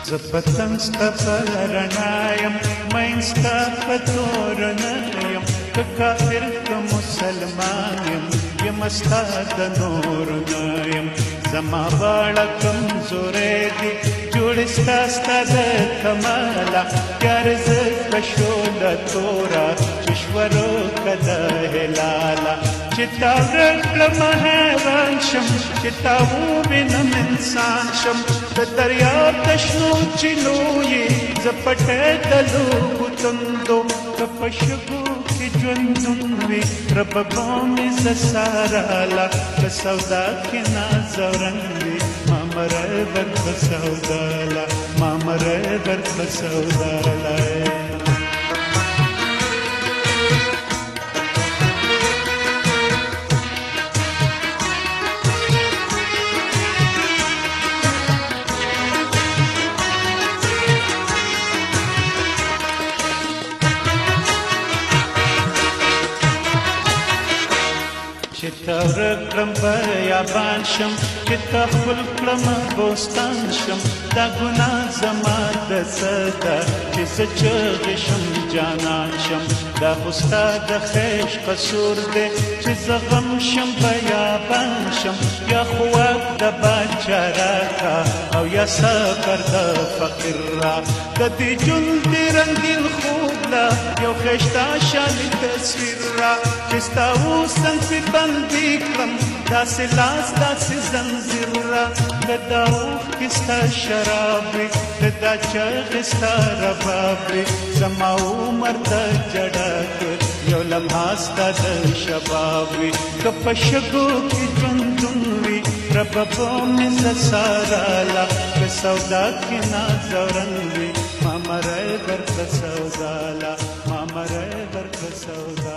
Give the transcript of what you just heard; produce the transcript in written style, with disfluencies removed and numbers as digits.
زپتن ستا پرنایم مین ستا پتورنایم که کافر که مسلمانیم یم ستا د نورنایم زما باړه کمزوری دی جوړ ستا ستا د کماله یار زه کشوله توره چې شوره که د هلاله چې تا ورک کړمه حیوان شم چې تا ووینم انسان شم د دریاب د شنو چینو یې زه پټی د لوبو تندو که په شګو کې ژوندون وي ربه به مې زه ساراله په سودا کې نازورن وي ما مری ورکړه سوداله ما مری ورکړه سوداله چې تا ورک کړم بیابان شم چې تا خپل کړم بوستان شم دا ګناه زما د څه ده چې زه چغې شم جانان شم دا خو ستا د خیش قصور دی چې زه غم شم بیابان شم یا خو واک د باچا راکړه او یا صبر د فقیر را د دې ژوند د رنګین خوب لا یو ښایسته شانې تصویر را چې ستا اوسنګ پې بندي کړم داسې لاس داسې زنځیر را که دا اوښکې ستا شراب وي که دا چغې ستا رباب وي زما عمر ته جډه کړ یو لمحه ستا د شباب وي که په شګو کې ژوندون وي ربه به مې زه ساراله که سودا کې نازورن وي ما مری ورکړه سوداله ما مری ورکړه سوداله